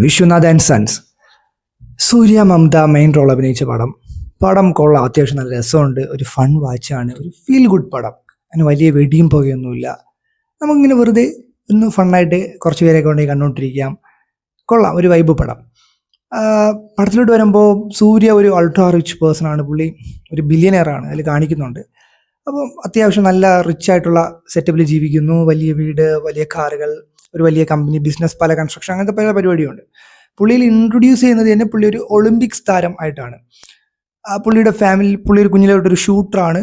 Vishwanath and sons. Suriya Mamta main role അഭിനയിച്ച പടം കൊള്ളാം. അത്യാവശ്യം നല്ല രസമുണ്ട്. ഒരു ഫൺ വാച്ചാണ്, ഒരു ഫീൽ ഗുഡ് പടം. അതിന് വലിയ വെടിയും പുകയൊന്നുമില്ല. നമുക്കിങ്ങനെ വെറുതെ ഒന്ന് ഫണ്ണായിട്ട് കുറച്ച് പേരൊക്കെ ഉണ്ടെങ്കിൽ കണ്ടുകൊണ്ടിരിക്കാം. കൊള്ളാം, ഒരു വൈബ് പടം. പടത്തിലോട്ട് വരുമ്പോൾ സൂര്യ ഒരു അൾട്രാ റിച്ച് പേഴ്സൺ ആണ്. പുള്ളി ഒരു ബില്യനെയറാണ്, അതിൽ കാണിക്കുന്നുണ്ട്. അപ്പം അത്യാവശ്യം നല്ല റിച്ച് ആയിട്ടുള്ള സെറ്റപ്പിൽ ജീവിക്കുന്നു. വലിയ വീട്, വലിയ കാറുകൾ, ഒരു വലിയ കമ്പനി, ബിസിനസ്, പല കൺസ്ട്രക്ഷൻ, അങ്ങനത്തെ പല പരിപാടിയുണ്ട്. പുള്ളിയിൽ ഇൻട്രൊഡ്യൂസ് ചെയ്യുന്നത് തന്നെ പുള്ളി ഒരു ഒളിമ്പിക്സ് താരം ആയിട്ടാണ്. പുള്ളിയുടെ ഫാമിലി, പുള്ളി ഒരു കുഞ്ഞിലോട്ടൊരു ഷൂട്ടറാണ്.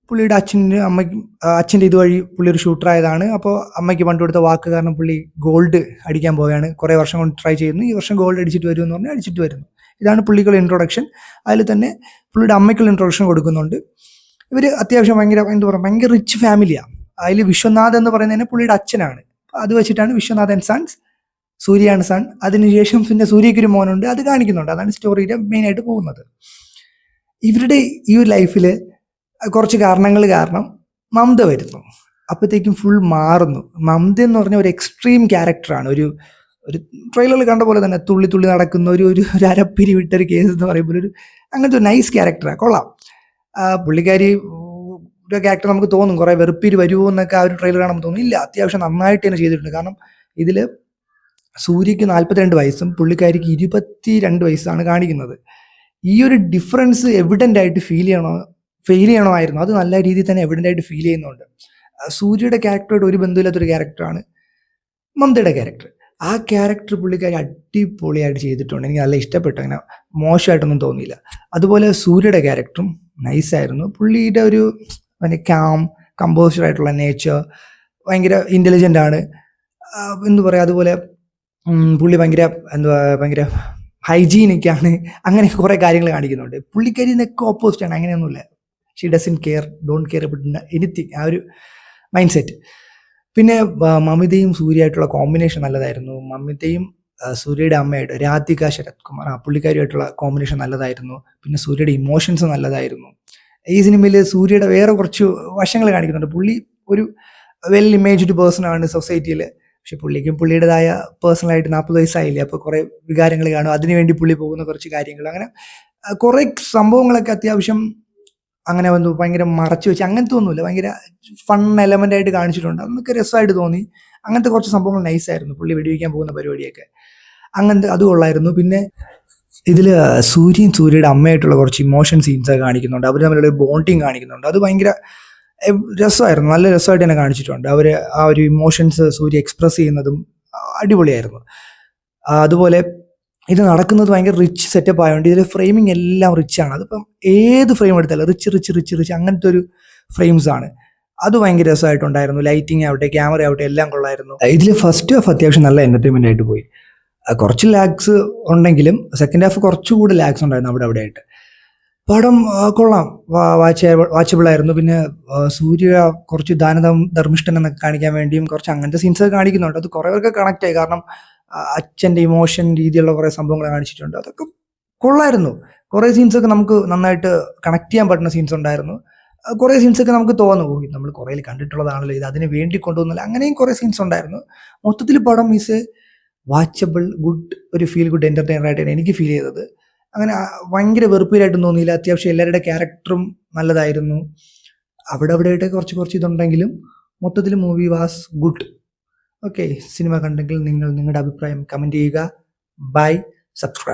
പുള്ളിയുടെ അച്ഛൻ്റെ ഇതുവഴി പുള്ളി ഒരു ഷൂട്ടറായതാണ്. അപ്പോൾ അമ്മയ്ക്ക് പണ്ട് കൊടുത്ത വാക്ക് കാരണം പുള്ളി ഗോൾഡ് അടിക്കാൻ പോവുകയാണ്. കുറേ വർഷം കൊണ്ട് ട്രൈ ചെയ്യുന്നു. ഈ വർഷം ഗോൾഡ് അടിച്ചിട്ട് വരുമെന്ന് പറഞ്ഞാൽ അടിച്ചിട്ട് വരുന്നു. ഇതാണ് പുള്ളിക്കുള്ള ഇൻട്രൊഡക്ഷൻ. അതിൽ തന്നെ പുള്ളിയുടെ അമ്മയ്ക്കുള്ള ഇൻട്രൊഡക്ഷൻ കൊടുക്കുന്നുണ്ട്. ഇവർ അത്യാവശ്യം ഭയങ്കര റിച്ച് ഫാമിലിയാണ്. അതിൽ വിശ്വനാഥ് എന്ന് പറയുന്നതിന് പുള്ളിയുടെ അച്ഛനാണ്. അത് വെച്ചിട്ടാണ് Vishwanath and sons, Suriya and son. അതിനുശേഷം പിന്നെ സൂര്യയ്ക്കൊരു മോനുണ്ട്, അത് കാണിക്കുന്നുണ്ട്. അതാണ് സ്റ്റോറിയുടെ മെയിനായിട്ട് പോകുന്നത്. ഇവരുടെ ഈ ഒരു ലൈഫിൽ കുറച്ച് കാരണങ്ങൾ കാരണം മമത വരുന്നു. അപ്പോഴത്തേക്കും ഫുൾ മാറുന്നു. മമത എന്ന് പറഞ്ഞ ഒരു എക്സ്ട്രീം ക്യാരക്ടറാണ്. ഒരു ട്രെയിലറിൽ കണ്ട പോലെ തന്നെ തുള്ളി നടക്കുന്ന ഒരു അരപ്പിരി വിട്ടൊരു കേസ് എന്ന് പറയുമ്പോൾ അങ്ങനത്തെ ഒരു നൈസ് ക്യാരക്ടറാണ്. കൊള്ളാം. പുള്ളിക്കാരി ഒരു ക്യാരക്ടർ നമുക്ക് തോന്നും കുറേ വെറുപ്പിരി വരുമോ എന്നൊക്കെ ആ ഒരു ട്രെയിലർ കാണുമ്പോൾ തോന്നും. ഇല്ല, അത്യാവശ്യം നന്നായിട്ട് തന്നെ ചെയ്തിട്ടുണ്ട്. കാരണം ഇതിൽ സൂര്യക്ക് 42 വയസ്സും പുള്ളിക്കാരിക്ക് 22 വയസ്സാണ് കാണിക്കുന്നത്. ഈ ഒരു ഡിഫറൻസ് എവിഡൻ്റ് ആയിട്ട് ഫീൽ ചെയ്യണമായിരുന്നു. അത് നല്ല രീതിയിൽ തന്നെ എവിഡൻ്റ് ആയിട്ട് ഫീൽ ചെയ്യുന്നുണ്ട്. സൂര്യയുടെ ക്യാരക്ടറായിട്ട് ഒരു ബന്ധമില്ലാത്തൊരു ക്യാരക്ടറാണ് മമതയുടെ ക്യാരക്ടർ. ആ ക്യാരക്ടർ പുള്ളിക്കാരി അടിപൊളിയായിട്ട് ചെയ്തിട്ടുണ്ട്. എനിക്ക് നല്ല ഇഷ്ടപ്പെട്ടു. അങ്ങനെ മോശമായിട്ടൊന്നും തോന്നിയില്ല. അതുപോലെ സൂര്യയുടെ ക്യാരക്ടറും നൈസായിരുന്നു. പുള്ളിയുടെ ഒരു കമ്പോസ്ഡ് ആയിട്ടുള്ള നേച്ചർ, ഭയങ്കര ഇൻ്റലിജൻ്റ് ആണ്. എന്തു പറയുക, അതുപോലെ പുള്ളി ഭയങ്കര ഹൈജീനിക്കാണ്. അങ്ങനെ കുറേ കാര്യങ്ങൾ കാണിക്കുന്നുണ്ട്. പുള്ളിക്കാരി എന്നൊക്കെ ഓപ്പോസിറ്റാണ്. അങ്ങനെയൊന്നുമില്ല. She don't care about anything. ആ ഒരു മൈൻഡ് സെറ്റ്. പിന്നെ മമിതയും സൂര്യയായിട്ടുള്ള കോമ്പിനേഷൻ നല്ലതായിരുന്നു. മമിതയും സൂര്യയുടെ അമ്മയായിട്ട് രാധിക ശരത് കുമാർ, പുള്ളിക്കാരിയായിട്ടുള്ള കോമ്പിനേഷൻ നല്ലതായിരുന്നു. പിന്നെ സൂര്യയുടെ ഇമോഷൻസ് നല്ലതായിരുന്നു. ഈ സിനിമയിൽ സൂര്യയുടെ വേറെ കുറച്ച് വശങ്ങൾ കാണിക്കുന്നുണ്ട്. പുള്ളി ഒരു വെൽ ഇമേജ്ഡ് പേഴ്സൺ ആണ് സൊസൈറ്റിയിൽ. പക്ഷെ പുള്ളിക്കും പുള്ളിയുടേതായ പേഴ്സണലായിട്ട് 40 വയസ്സായില്ലേ, അപ്പോൾ കുറേ വികാരങ്ങൾ കാണും. അതിനുവേണ്ടി പുള്ളി പോകുന്ന കുറച്ച് കാര്യങ്ങൾ, അങ്ങനെ കുറേ സംഭവങ്ങളൊക്കെ അത്യാവശ്യം അങ്ങനെ ഭയങ്കര മറച്ചു വെച്ച് അങ്ങനത്തെ ഒന്നുമില്ല. ഭയങ്കര ഫൺ എലമെൻ്റ് ആയിട്ട് കാണിച്ചിട്ടുണ്ട്. അതൊക്കെ രസമായിട്ട് തോന്നി. അങ്ങനത്തെ കുറച്ച് സംഭവങ്ങൾ നൈസായിരുന്നു. പുള്ളി വെടിവെക്കാൻ പോകുന്ന പരിപാടിയൊക്കെ അങ്ങനത്തെ അത് കൊള്ളായിരുന്നു. പിന്നെ ഇതിൽ സൂര്യയുടെ അമ്മയായിട്ടുള്ള കുറച്ച് ഇമോഷൻ സീൻസൊക്കെ കാണിക്കുന്നുണ്ട്. അവർ തമ്മിലുള്ള ബോണ്ടിങ് കാണിക്കുന്നുണ്ട്. അത് ഭയങ്കര രസമായിരുന്നു. നല്ല രസമായിട്ട് തന്നെ കാണിച്ചിട്ടുണ്ട്. അവർ ആ ഒരു ഇമോഷൻസ് സൂര്യ എക്സ്പ്രസ് ചെയ്യുന്നതും അടിപൊളിയായിരുന്നു. അതുപോലെ ഇത് നടക്കുന്നത് ഭയങ്കര റിച്ച് സെറ്റപ്പ് ആയതുകൊണ്ട് ഇതിൽ ഫ്രെയിമിങ് എല്ലാം റിച്ചാണ്. അതിപ്പം ഏത് ഫ്രെയിം എടുത്താലും റിച്ച് അങ്ങനത്തെ ഒരു ഫ്രെയിംസ് ആണ്. അത് ഭയങ്കര രസമായിട്ടുണ്ടായിരുന്നു. ലൈറ്റിംഗ് ആവട്ടെ, ക്യാമറ ആവട്ടെ, എല്ലാം കൊള്ളായിരുന്നു. ഇതിൽ ഫസ്റ്റ് ഹാഫ് അത്യാവശ്യം നല്ല എൻ്റർടൈൻമെൻ്റ് ആയിട്ട് പോയി. കുറച്ച് ലാഗ്സ് ഉണ്ടെങ്കിലും സെക്കൻഡ് ഹാഫ് കുറച്ചുകൂടി ലാഗ്സ് ഉണ്ടായിരുന്നു അവിടെ ആയിട്ട്. പടം കൊള്ളാം, വാച്ചബിൾ ആയിരുന്നു. പിന്നെ സൂര്യ കുറച്ച് ധർമ്മിഷ്ഠൻ എന്നൊക്കെ കാണിക്കാൻ വേണ്ടിയും കുറച്ച് അങ്ങനത്തെ സീൻസൊക്കെ കാണിക്കുന്നുണ്ട്. അത് കുറേ പേർക്ക് കണക്ട് ആയി. കാരണം അച്ഛൻ്റെ ഇമോഷൻ രീതിയിലുള്ള കുറേ സംഭവങ്ങൾ കാണിച്ചിട്ടുണ്ട്. അതൊക്കെ കൊള്ളായിരുന്നു. കുറേ സീൻസൊക്കെ നമുക്ക് നന്നായിട്ട് കണക്ട് ചെയ്യാൻ പറ്റുന്ന സീൻസ് ഉണ്ടായിരുന്നു. കുറേ സീൻസൊക്കെ നമുക്ക് തോന്നും നമ്മൾ കുറേ കണ്ടിട്ടുള്ളതാണല്ലോ, ഇത് അതിന് വേണ്ടി കൊണ്ടുവന്നില്ല. അങ്ങനെയും കുറേ സീൻസ് ഉണ്ടായിരുന്നു. മൊത്തത്തിൽ പടം ഈസ് വാച്ചബിൾ, ഗുഡ്, ഒരു ഫീൽ ഗുഡ് എൻ്റർടൈനർ ആയിട്ടാണ് എനിക്ക് ഫീൽ ചെയ്തത്. അങ്ങനെ ഭയങ്കര വെറുപ്പിലായിട്ടൊന്നും തോന്നിയില്ല. അത്യാവശ്യം എല്ലാവരുടെ ക്യാരക്ടറും നല്ലതായിരുന്നു. അവിടെ കുറച്ച് ഇതുണ്ടെങ്കിലും മൊത്തത്തിൽ മൂവി വാസ് ഗുഡ്. ഓക്കെ, സിനിമ കണ്ടെങ്കിൽ നിങ്ങൾ നിങ്ങളുടെ അഭിപ്രായം കമൻറ്റ് ചെയ്യുക. Bye, subscribe.